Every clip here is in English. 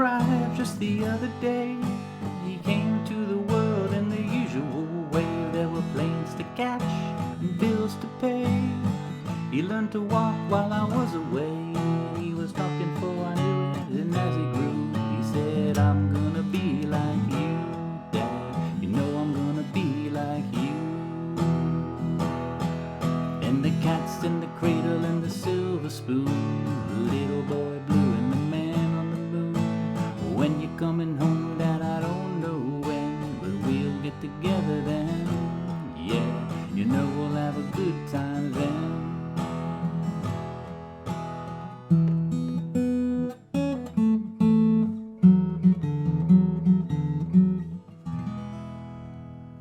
arrived just the other day. He came to the world in the usual way. There were planes to catch and bills to pay. He learned to walk while I was away. He was talking before I knew it, and as he grew, he said, I'm gonna be like you, Dad. You know I'm gonna be like you. And the cat's in the cradle and the silver spoon, the little boy blue and the man on the moon. When you're coming home, Dad, I don't know when, but we'll get together then. Yeah, you know we'll have a good time then.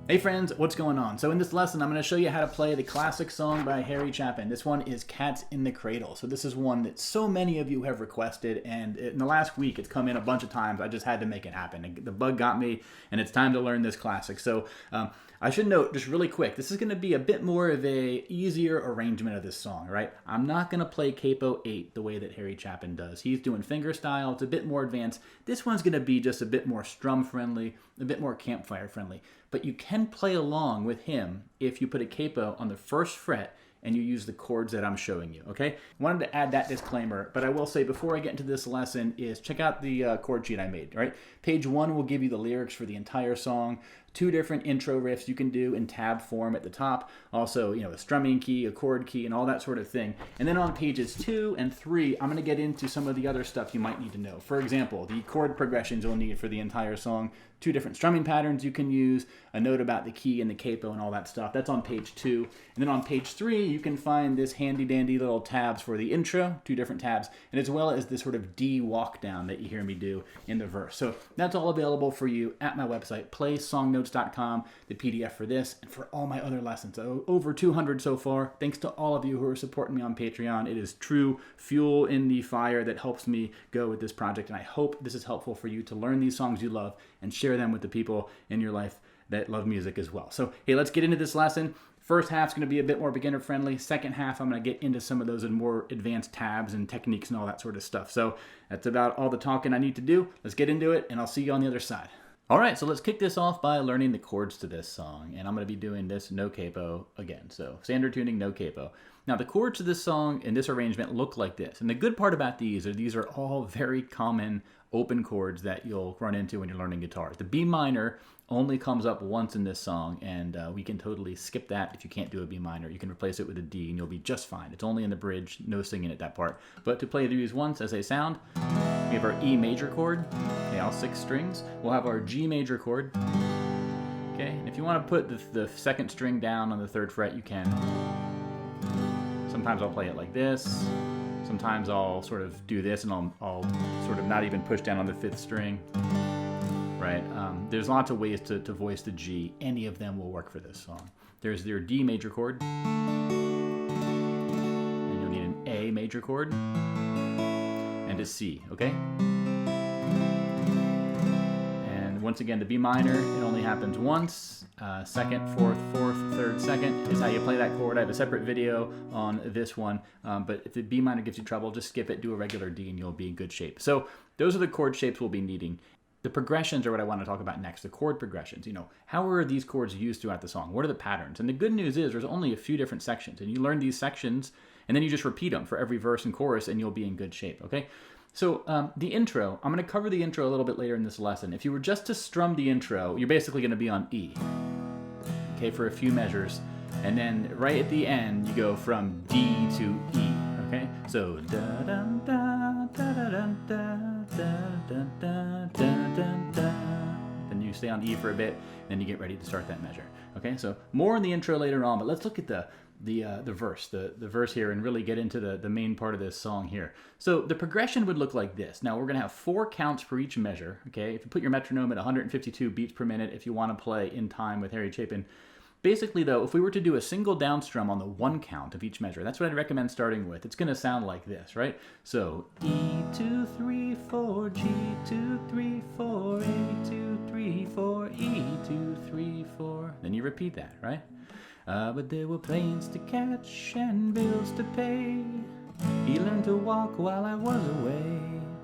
Hey friends, what's going on? So in this lesson, I'm going to show you how to play the classic song by Harry Chapin. This one is Cats in the Cradle. So this is one that so many of you have requested, and in the last week, it's come in a bunch of times. I just had to make it happen. The bug got me, and it's time to learn this classic. So I should note, just really quick, this is going to be a bit more of a easier arrangement of this song, right? I'm not going to play Capo 8 the way that Harry Chapin does. He's doing finger style. It's a bit more advanced. This one's going to be just a bit more strum friendly, a bit more campfire friendly. But you can play along with him if you put a capo on the first fret and you use the chords that I'm showing you, okay? Wanted to add that disclaimer, but I will say before I get into this lesson is check out the chord sheet I made, right? Page 1 will give you the lyrics for the entire song, 2 different intro riffs you can do in tab form at the top. Also, you know, a strumming key, a chord key, and all that sort of thing. And then on pages 2 and 3, I'm gonna get into some of the other stuff you might need to know. For example, the chord progressions you'll need for the entire song, 2 different strumming patterns you can use, a note about the key and the capo and all that stuff. That's on page 2. And then on page 3, you can find this handy dandy little tabs for the intro, 2 different tabs, and as well as this sort of D walk down that you hear me do in the verse. So that's all available for you at my website, playsongnotes.com, the PDF for this and for all my other lessons. Over 200 so far. Thanks to all of you who are supporting me on Patreon. It is true fuel in the fire that helps me go with this project, and I hope this is helpful for you to learn these songs you love and share them with the people in your life that love music as well. So, hey, let's get into this lesson. First half's going to be a bit more beginner friendly. Second half, I'm going to get into some of those more advanced tabs and techniques and all that sort of stuff. So that's about all the talking I need to do. Let's get into it, and I'll see you on the other side. All right, so let's kick this off by learning the chords to this song, and I'm going to be doing this no capo again. So standard tuning, no capo. Now the chords to this song in this arrangement look like this, and the good part about these are all very common open chords that you'll run into when you're learning guitar. The B minor only comes up once in this song, and we can totally skip that if you can't do a B minor. You can replace it with a D, and you'll be just fine. It's only in the bridge, no singing at that part. But to play these once as they sound, we have our E major chord, okay, all 6 strings. We'll have our G major chord, okay, and if you want to put the second string down on the 3rd fret, you can. Sometimes I'll play it like this. Sometimes I'll sort of do this, and I'll sort of not even push down on the 5th string, right? There's lots of ways to voice the G. Any of them will work for this song. There's your D major chord, and you'll need an A major chord, and a C, okay? And once again, the B minor, it only happens once. 2nd, 4th, 4th, 3rd, 2nd is how you play that chord. I have a separate video on this one, but if the B minor gives you trouble, just skip it, do a regular D, and you'll be in good shape. So those are the chord shapes we'll be needing. The progressions are what I want to talk about next, the chord progressions. You know, how are these chords used throughout the song? What are the patterns? And the good news is there's only a few different sections, and you learn these sections, and then you just repeat them for every verse and chorus, and you'll be in good shape, okay? So the intro, I'm going to cover the intro a little bit later in this lesson. If you were just to strum the intro, you're basically going to be on E, okay, for a few measures. And then right at the end, you go from D to E, okay? So then you stay on E for a bit, then you get ready to start that measure, okay? So more in the intro later on, but let's look at the verse, the verse here, and really get into the main part of this song here. So the progression would look like this. Now we're going to have 4 counts for each measure, okay? If you put your metronome at 152 beats per minute, if you want to play in time with Harry Chapin. Basically though, if we were to do a single down strum on the 1 count of each measure, that's what I'd recommend starting with. It's going to sound like this, right? So E2, 3, 4, G2, 3, 4, A2, 3, 4, E2, 3, 4. Then you repeat that, right? But there were planes to catch and bills to pay. He learned to walk while I was away.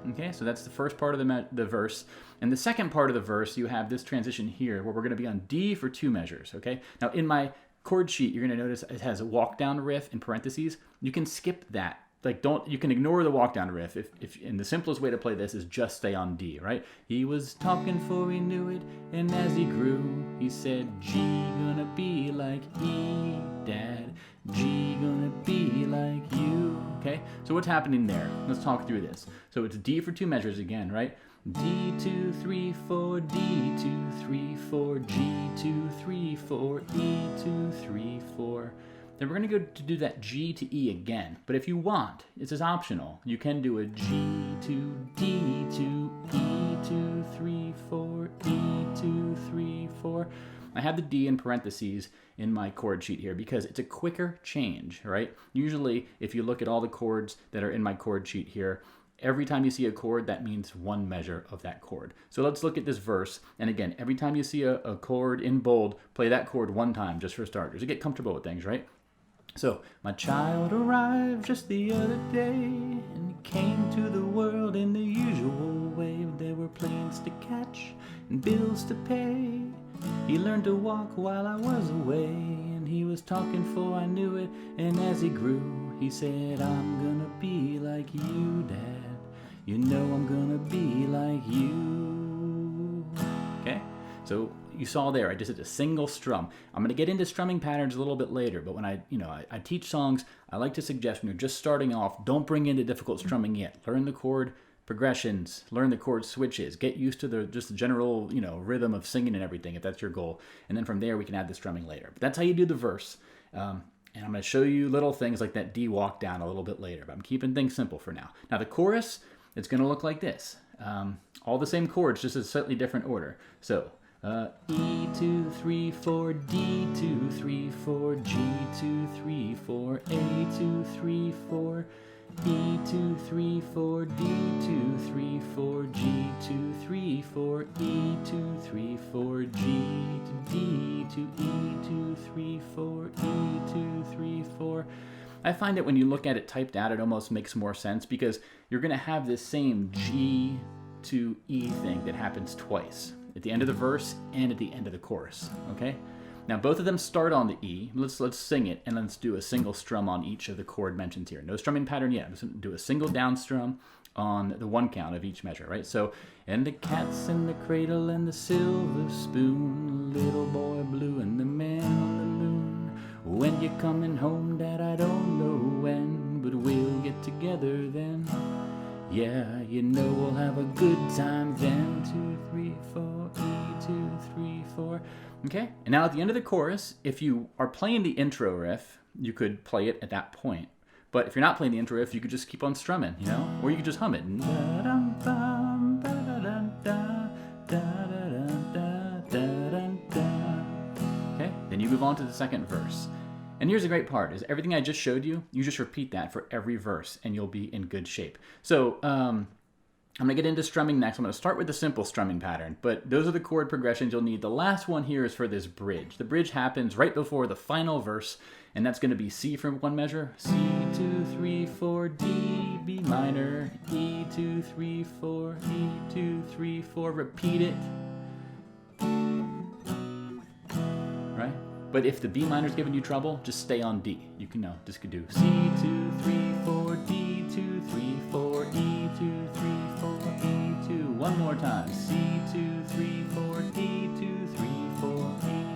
Okay, so that's the first part of the verse. And the second part of the verse, you have this transition here where we're going to be on D for 2 measures. Okay, now in my chord sheet, you're going to notice it has a walk down riff in parentheses. You can skip that. Like, you can ignore the walk down riff. And the simplest way to play this is just stay on D, right? He was talking for he knew it, and as he grew, he said, G gonna be like E, Dad. G gonna be like you. Okay, so what's happening there? Let's talk through this. So it's D for 2 measures again, right? D 2 3 4, D 2 3 4, G 2 3 4, E 2 3 4. Then we're going to go to do that G to E again. But if you want, this is optional. You can do a G to D to E 2 3 4, E 2 3 4. I have the D in parentheses in my chord sheet here because it's a quicker change, right? Usually, if you look at all the chords that are in my chord sheet here, every time you see a chord, that means 1 measure of that chord. So let's look at this verse. And again, every time you see a chord in bold, play that chord 1 time just for starters. To get comfortable with things, right? So, my child arrived just the other day, and he came to the world in the usual way. There were planes to catch and bills to pay. He learned to walk while I was away, and he was talking for I knew it. And as he grew, he said, I'm gonna be like you, Dad. You know I'm gonna be like you. Okay? So you saw there, I just did a single strum. I'm going to get into strumming patterns a little bit later, but when I teach songs, I like to suggest when you're just starting off, don't bring in the difficult strumming yet. Learn the chord progressions, learn the chord switches, get used to the general, rhythm of singing and everything if that's your goal. And then from there we can add the strumming later. But that's how you do the verse. And I'm going to show you little things like that D walk down a little bit later, but I'm keeping things simple for now. Now the chorus, it's going to look like this. All the same chords, just a slightly different order. So E 2 3 4, D 2 3 4, G 2 3 4, A 2 3 4, E 2 3 4, D 2 3 4, G 2 3 4, E 2 3 4, G to D to E 2 3 4, E 2 3 4. I find that when you look at it typed out, it almost makes more sense because you're going to have this same G to E thing that happens twice. At the end of the verse and at the end of the chorus, okay? Now both of them start on the E. Let's sing it and let's do a single strum on each of the chord mentions here. No strumming pattern yet. Let's do a single down strum on the 1 count of each measure, right? So, and the cat's in the cradle and the silver spoon, little boy blue and the man on the moon. When you're coming home, Dad, I don't know when, but we'll get together then. Yeah, we'll have a good time then. 2 3 4, E 2 3 4. Okay, and now at the end of the chorus, if you are playing the intro riff, you could play it at that point. But if you're not playing the intro riff, you could just keep on strumming, or you could just hum it. Okay, then you move on to the second verse. And here's the great part, is everything I just showed you, you just repeat that for every verse, and you'll be in good shape. So I'm going to get into strumming next. I'm going to start with the simple strumming pattern, but those are the chord progressions you'll need. The last one here is for this bridge. The bridge happens right before the final verse, and that's going to be C for 1 measure, C 2 3 4, D, B minor, E 2 3 4, E 2 3 4, repeat it. Right? But if the B minor's giving you trouble, just stay on D. You can just do C 2 3 4, D 2 3 4, E 2 3 4, E 2. One more time. C 2 3 4, D 2 3 4, E.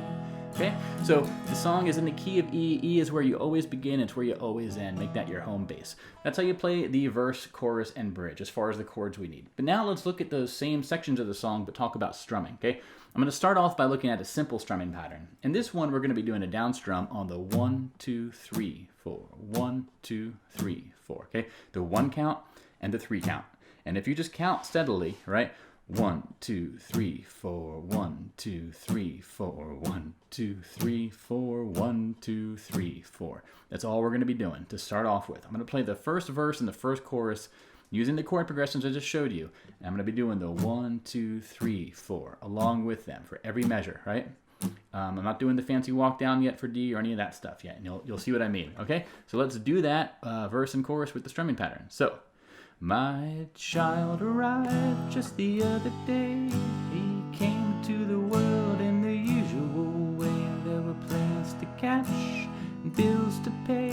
Okay? So the song is in the key of E. E is where you always begin. It's where you always end. Make that your home base. That's how you play the verse, chorus, and bridge as far as the chords we need. But now let's look at those same sections of the song, but talk about strumming. Okay? I'm going to start off by looking at a simple strumming pattern. In this one, we're going to be doing a down strum on the 1 2 3 4. 1 2 3 4. Okay? The 1 count and the 3 count. And if you just count steadily, right? 1 2 3 4, 1 2 3 4, 1 2 3 4, 1 2 3 4. That's all we're going to be doing to start off with. I'm going to play the first verse and the first chorus using the chord progressions I just showed you. And I'm going to be doing the 1 2 3 4 along with them for every measure, right? I'm not doing the fancy walk down yet for D or any of that stuff yet, and you'll see what I mean, okay? So let's do that verse and chorus with the strumming pattern. So My child arrived just the other day. He came to the world in the usual way. There were planes to catch and bills to pay.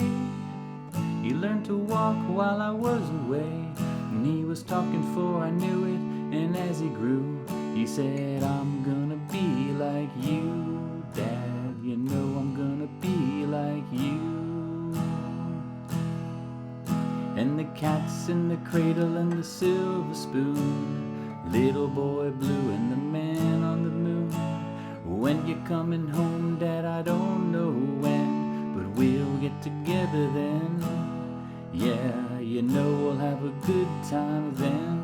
He learned to walk while I was away, and he was talking before I knew it. And as he grew, he said, I'm gonna be like you, Dad. You know I'm gonna be like you. And the cat's in the cradle and the silver spoon, little boy blue and the man on the moon. When you're coming home, Dad, I don't know when, but we'll get together then. Yeah, you know we'll have a good time then.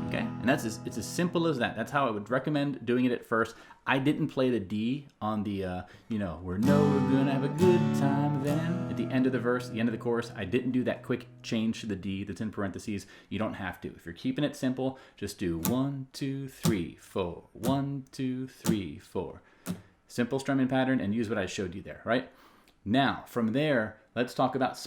Okay, and it's as simple as that. That's how I would recommend doing it at first. I didn't play the D on the, we're gonna have a good time then. At the end of the verse, the end of the chorus, I didn't do that quick change to the D that's in parentheses. You don't have to. If you're keeping it simple, just do 1, 2, 3, 4, 1, 2, 3, 4. Simple strumming pattern, and use what I showed you there, right? Now, from there, let's talk about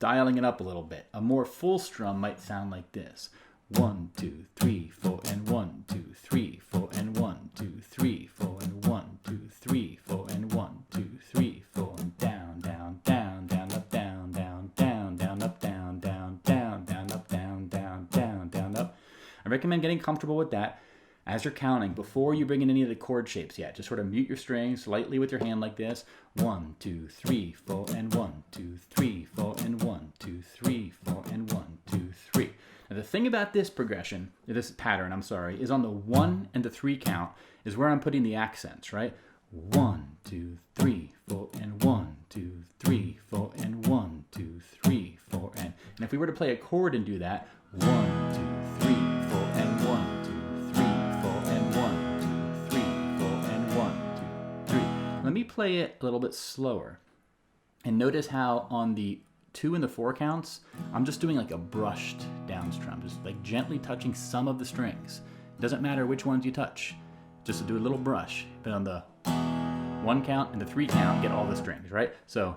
dialing it up a little bit. A more full strum might sound like this. 1, 2, 3, 4, and 1, 2, 3, 4, and 1, 2, 3, 4, and 1, 2, 3, 4, and 1, 2, 3, 4, and down, down, down, down, up, down, down, down, down, up, down, down, down, down, up, down, down, down, down, up. I recommend getting comfortable with that as you're counting before you bring in any of the chord shapes yet. Just sort of mute your strings lightly with your hand like this. 1, 2, 3, 4, and 1, 2, 3, 4, and 1, 2, 3, 4, and 1, 2, 3. Now the thing about this progression, this pattern, is on the 1 and the 3 count is where I'm putting the accents, right? 1, 2, 3, 4, and 1, 2, 3, 4, and 1, 2, 3, 4, and if we were to play a chord and do that, 1, 2, 3, 4, and 1, 2, 3, 4, and 1, 2, 3, 4, and 1, 2, 3. Let me play it a little bit slower. And notice how on the 2 and the 4 counts, I'm just doing like a brushed down strum, just like gently touching some of the strings. It doesn't matter which ones you touch, just to do a little brush. But on the 1 count and the 3 count, get all the strings, right? So.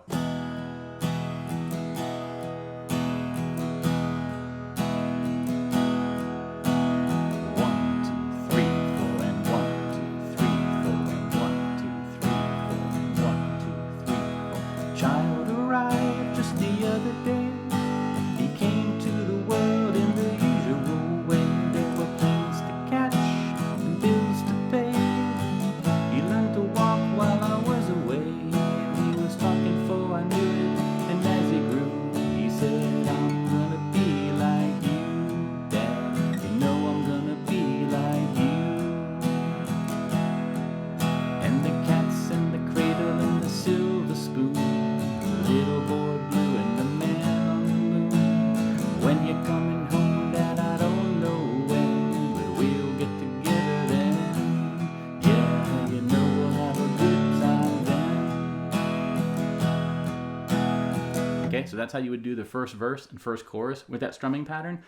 'Kay, so that's how you would do the first verse and first chorus with that strumming pattern.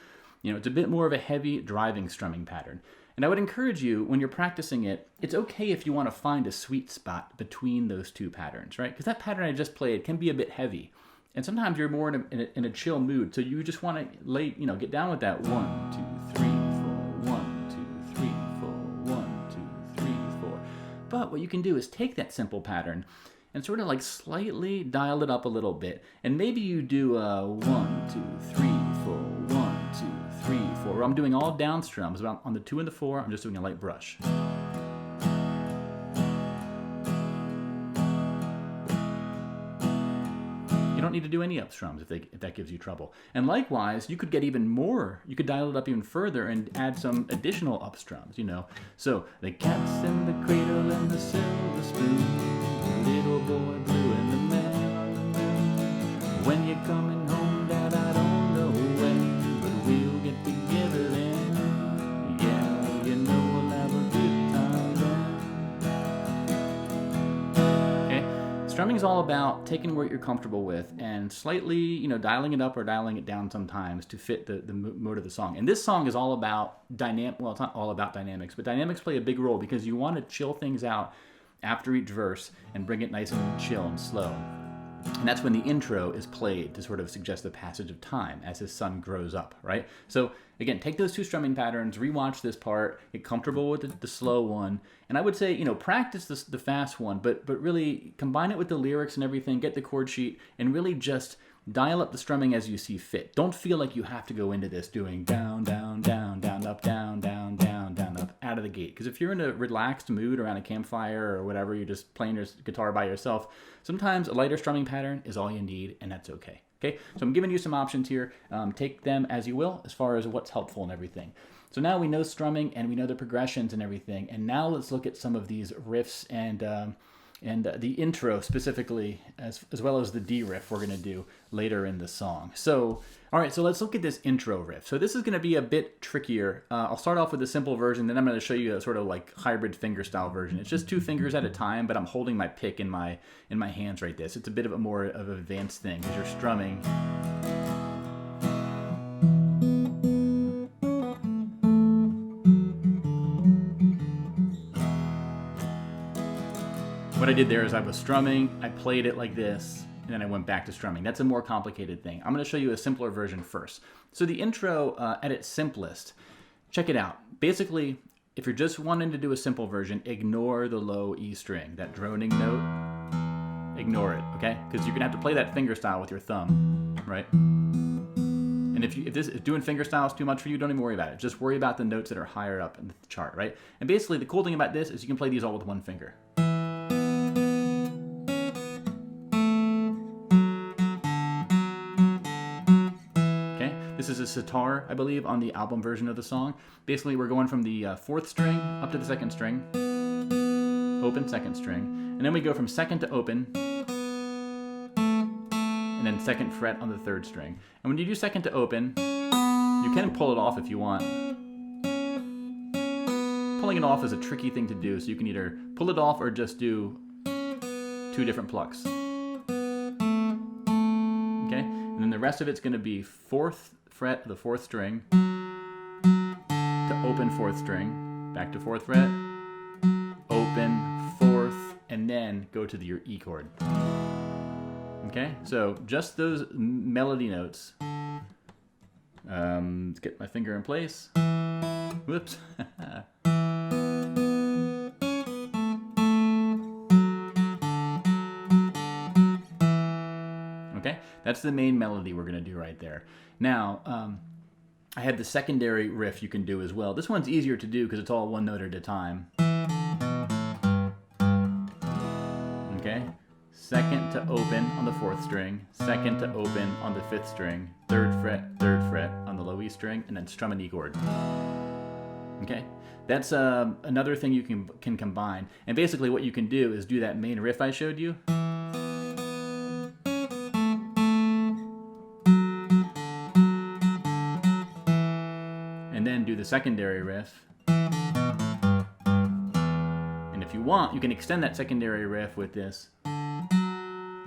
It's a bit more of a heavy driving strumming pattern. And I would encourage you, when you're practicing it, it's okay if you want to find a sweet spot between those two patterns, right? Because that pattern I just played can be a bit heavy. And sometimes you're more in a chill mood, so you just want to get down with that 1, 2, 3, 4, 1, 2, 3, 4, 1, 2, 3, 4. But what you can do is take that simple pattern and sort of like slightly dial it up a little bit. And maybe you do a 1, 2, 3, 4, 1, 2, 3, 4. Where I'm doing all down strums, but on the 2 and the 4, I'm just doing a light brush. You don't need to do any up strums if that gives you trouble. And likewise, you could get even more. You could dial it up even further and add some additional up strums, So, the cat's in the cradle and the silver spoon, the little boy blue and the man on the moon. When you're coming home, Dad, I don't know when, but we'll get together then. Yeah, we'll have a good time then. Okay? Strumming is all about taking what you're comfortable with and slightly, dialing it up or dialing it down sometimes to fit the mode of the song. And this song is all about well, it's not all about dynamics, but dynamics play a big role because you want to chill things out after each verse and bring it nice and chill and slow. And that's when the intro is played to sort of suggest the passage of time as his son grows up, right? So again, take those two strumming patterns, rewatch this part, get comfortable with the slow one, and I would say, you know, practice the fast one, but really combine it with the lyrics and everything, get the chord sheet, and really just dial up the strumming as you see fit. Don't feel like you have to go into this doing down, down, down, down, up, down, down, down, down, up, out of the gate. Because if you're in a relaxed mood around a campfire or whatever, you're just playing your guitar by yourself, sometimes a lighter strumming pattern is all you need, and that's okay. Okay, so I'm giving you some options here. Take them as you will as far as what's helpful and everything. So now we know strumming and we know the progressions and everything, and now let's look at some of these riffs and the intro specifically, as well as the D riff we're going to do later in the song. So, all right, so let's look at this intro riff. So this is going to be a bit trickier. I'll start off with a simple version, then I'm going to show you a sort of like hybrid fingerstyle version. It's just 2 fingers at a time, but I'm holding my pick in my hands right there. So it's a bit of a more of an advanced thing because you're strumming. What I did there is I was strumming, I played it like this, and then I went back to strumming. That's a more complicated thing. I'm going to show you a simpler version first. So the intro, at its simplest, check it out. Basically, if you're just wanting to do a simple version, ignore the low E string, that droning note. Ignore it, okay? Because you're going to have to play that finger style with your thumb, right? And if doing finger style is too much for you, don't even worry about it. Just worry about the notes that are higher up in the chart, right? And basically, the cool thing about this is you can play these all with one finger. This is a sitar, I believe, on the album version of the song. Basically, we're going from the 4th string up to the 2nd string, open 2nd string, and then we go from 2nd to open, and then 2nd fret on the 3rd string. And when you do 2nd to open, you can pull it off if you want. Pulling it off is a tricky thing to do, so you can either pull it off or just do 2 different plucks. Okay, and then the rest of it's going to be 4th fret of the 4th string to open 4th string, back to 4th fret, open 4th, and then go to your E chord. Okay, so just those melody notes. Let's get my finger in place. Whoops. Okay, that's the main melody we're going to do right there. Now, I had the secondary riff you can do as well. This one's easier to do because it's all one note at a time. Okay, 2nd to open on the 4th string, 2nd to open on the 5th string, 3rd fret on the low E string, and then strum an E chord. Okay, that's another thing you can combine. And basically what you can do is do that main riff I showed you. And then do the secondary riff. And if you want, you can extend that secondary riff with this.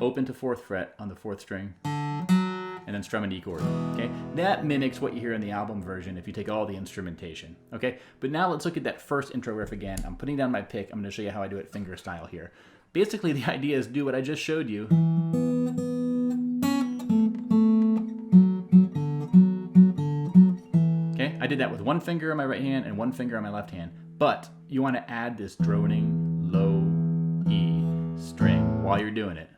Open to 4th fret on the 4th string, and then strum an E chord. Okay, that mimics what you hear in the album version if you take all the instrumentation. Okay, but now let's look at that first intro riff again. I'm putting down my pick. I'm going to show you how I do it finger style here. Basically, the idea is do what I just showed you. Okay, I did that with one finger on my right hand and one finger on my left hand. But you want to add this droning low E string while you're doing it.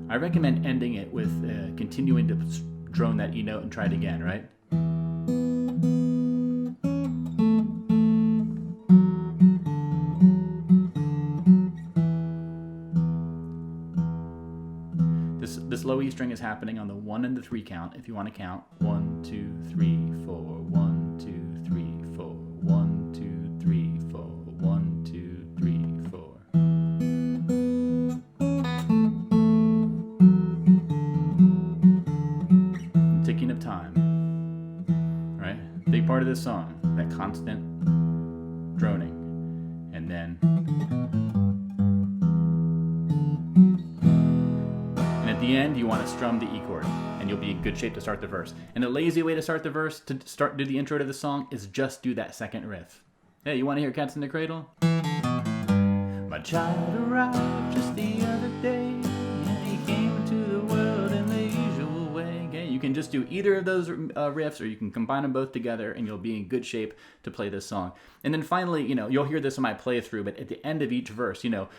I recommend ending it with continuing to drone that E note and try it again, right? This low E string is happening on the 1 and the 3 count. If you want to count 1, 2, 3, 4, 1, 2, 3, 4, 1, 2, 3, 4, 1, 2, 3, 4. Ticking of time. Right? Big part of this song, that constant droning. And then at the end, you want to strum the E chord. and you'll be in good shape to start the verse. And a lazy way to start the verse, to do the intro to the song, is just do that second riff. Hey, you want to hear Cats in the Cradle? My child arrived just the other day, and he came into the world in the usual way. Okay, you can just do either of those riffs, or you can combine them both together, and you'll be in good shape to play this song. And then finally, you'll hear this in my playthrough, but at the end of each verse, I know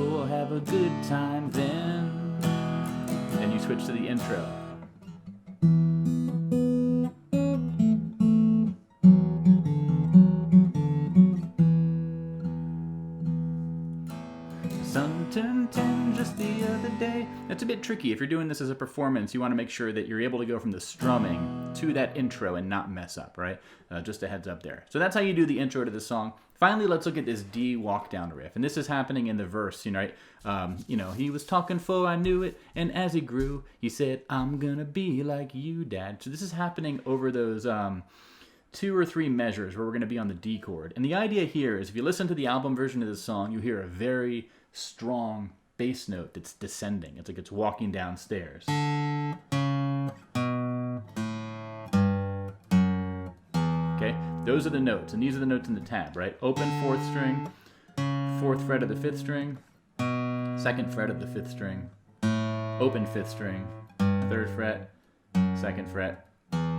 we'll have a good time then. Then you switch to the intro. Sun turned 10 just the other day. That's a bit tricky. If you're doing this as a performance, you want to make sure that you're able to go from the strumming to that intro and not mess up, right? Just a heads up there. So that's how you do the intro to the song. Finally, let's look at this D walk down riff. And this is happening in the verse, right? He was talking for I knew it, and as he grew, he said, I'm gonna be like you, Dad. So this is happening over those 2 or 3 measures where we're gonna be on the D chord. And the idea here is if you listen to the album version of the song, you hear a very strong bass note that's descending. It's like it's walking downstairs. Okay, those are the notes, and these are the notes in the tab, right? Open 4th string, 4th fret of the 5th string, 2nd fret of the 5th string, open 5th string, 3rd fret, 2nd fret,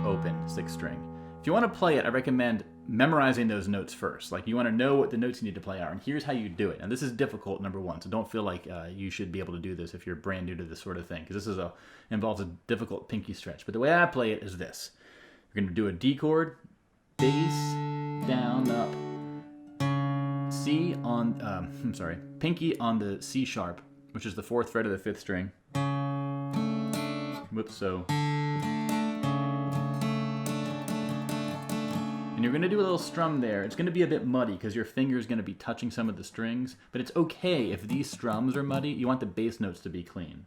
open 6th string. If you want to play it, I recommend memorizing those notes first. Like, you want to know what the notes you need to play are, and here's how you do it. And this is difficult, number one, so don't feel like you should be able to do this if you're brand new to this sort of thing, because this involves a difficult pinky stretch. But the way I play it is this. You're going to do a D chord, bass, down, up, C on, pinky on the C sharp, which is the 4th fret of the 5th string. Whoops, so... And you're going to do a little strum there. It's going to be a bit muddy because your finger is going to be touching some of the strings, but it's okay if these strums are muddy. You want the bass notes to be clean.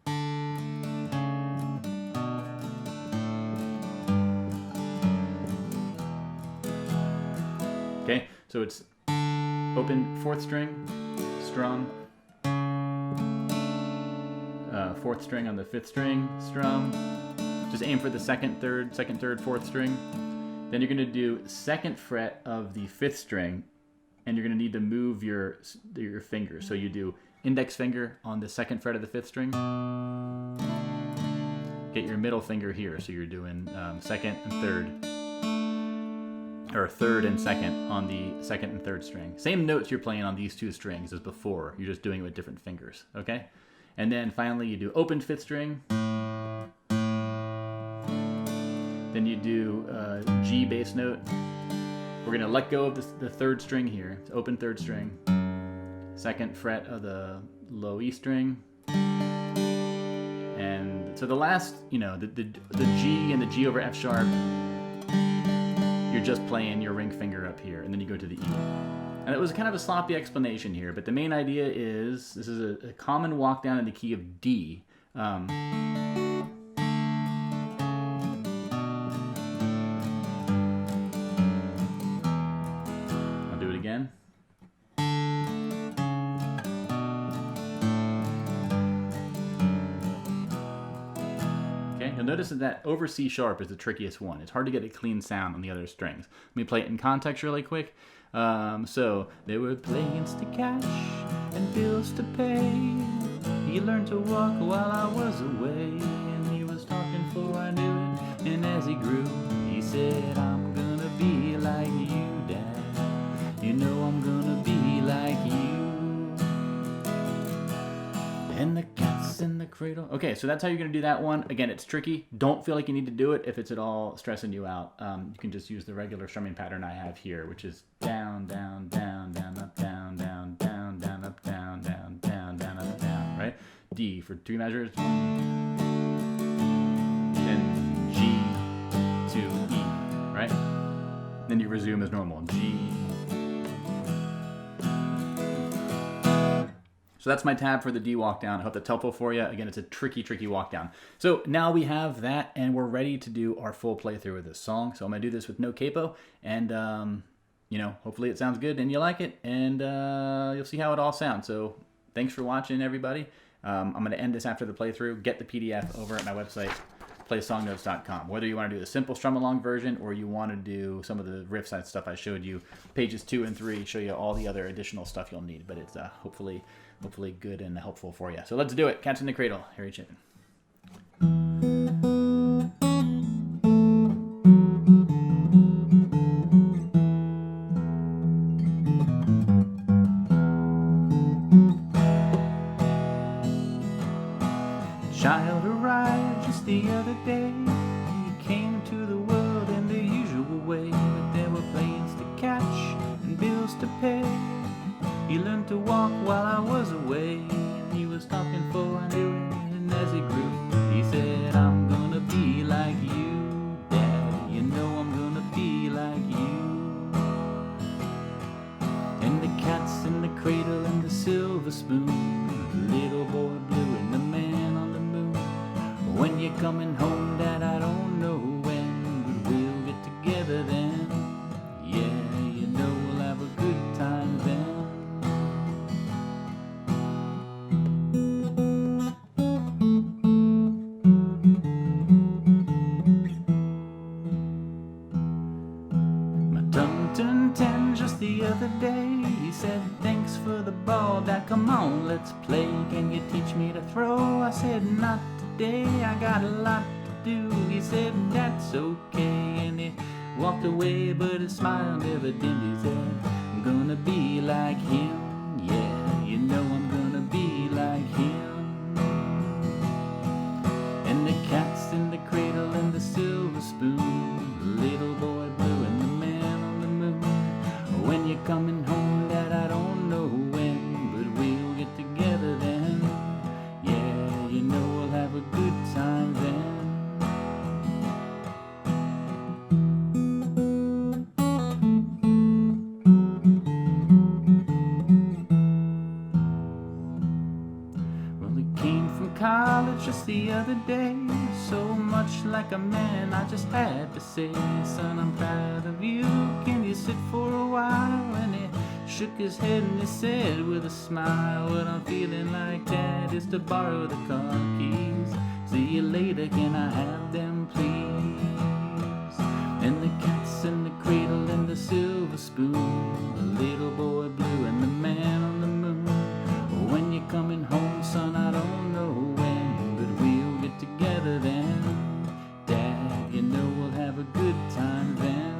Okay, so it's open 4th string, strum, 4th string on the 5th string, strum. Just aim for the 2nd, 3rd, 4th string. Then you're going to do 2nd fret of the 5th string, and you're going to need to move your finger. So you do index finger on the 2nd fret of the 5th string. Get your middle finger here, so you're doing 2nd and 3rd, or 3rd and 2nd on the 2nd and 3rd string. Same notes you're playing on these 2 strings as before. You're just doing it with different fingers, okay? And then finally you do open 5th string. Then you do G bass note. We're going to let go of the 3rd string here. It's open 3rd string. 2nd fret of the low E string. And so the last, the G and the G over F sharp, you're just playing your ring finger up here, and then you go to the E. And it was kind of a sloppy explanation here, but the main idea is this is a common walk down in the key of D. Again. Okay, you'll notice that over C sharp is the trickiest one. It's hard to get a clean sound on the other strings. Let me play it in context really quick. So they were playing to cash and bills to pay. He learned to walk while I was away, and he was talking for I knew it. And as he grew, he said, I'm gonna be like you, Dad. You know I'm gonna be like you. And the cat's in the cradle. Okay, so that's how you're gonna do that one. Again, it's tricky. Don't feel like you need to do it if it's at all stressing you out. You can just use the regular strumming pattern I have here, which is down, down, down, down, up, down, down, down, down, up, down, down, down, down, up, down, right? D for 3 measures. Then G to E, right? Then you resume as normal. G. So that's my tab for the D walk down. I hope that's helpful for you. Again, it's a tricky walk down. So now we have that, and we're ready to do our full playthrough of this song. So I'm gonna do this with no capo, and hopefully it sounds good and you like it, and you'll see how it all sounds. So thanks for watching, everybody. I'm gonna end this after the playthrough. Get the PDF over at my website, playsongnotes.com. Whether you want to do the simple strum along version or you want to do some of the riff side stuff I showed you, pages 2 and 3 show you all the other additional stuff you'll need. But it's hopefully good and helpful for you. So let's do it. Cats in the Cradle, Harry Chapin. Child arrived just the other day. He came to the world in the usual way, but there were planes to catch and bills to pay. He learned to walk while I was away, and he was talking for I knew it. And as he grew, he said, I'm gonna be like you, Dad. You know I'm gonna be like you. And the cat's in the cradle and the silver spoon, the little boy blue and the man on the moon. When you're coming home, Dad, I don't know when, but we'll get together then. Yeah, you know we'll have a good time then. Turned 10 just the other day. He said, thanks for the ball, Dad, come on, let's play. Can you teach me to throw? I said, not today, I got a lot to do. He said, that's okay, and he walked away, but his smile never dimmed. He said, I'm gonna be like him. Yeah, you know I'm gonna be like him. And the cat's in the cradle and the silver spoon, the little boy blue and the man on the moon. When you're coming home, Dad, I don't know when, but we'll get together then. Yeah, you know we'll have a good time then. Well, he came from college just the other day, so much like a man, I just had to say, son, I'm proud of you. Can you sit for a while? And he shook his head and he said with a smile, what I'm feeling like, Dad, is to borrow the car keys. See you later, can I have them, please? And the cat's in the cradle and the silver spoon, the little boy blue and the man on the moon. When you're coming home, son, I don't know when, but we'll get together then. Dad, you know we'll have a good time then.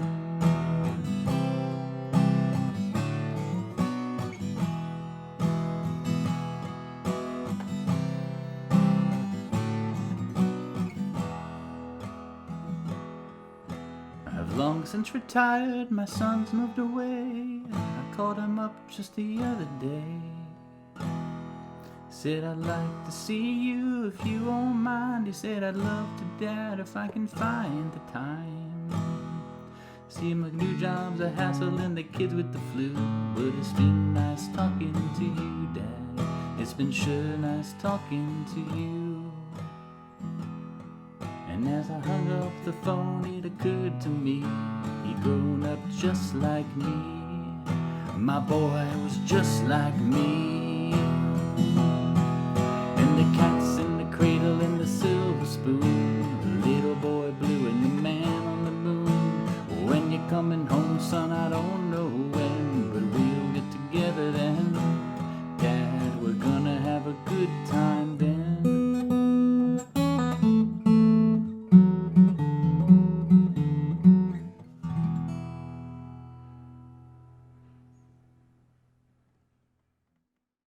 I've long since retired, my son's moved away. I called him up just the other day. Said, I'd like to see you if you won't mind. He said, I'd love to, Dad, if I can find the time. See, my new job's a hassle and the kids with the flu, but it's been nice talking to you, Dad. It's been sure nice talking to you. And as I hung up the phone, it occurred to me, he'd grown up just like me. My boy was just like me.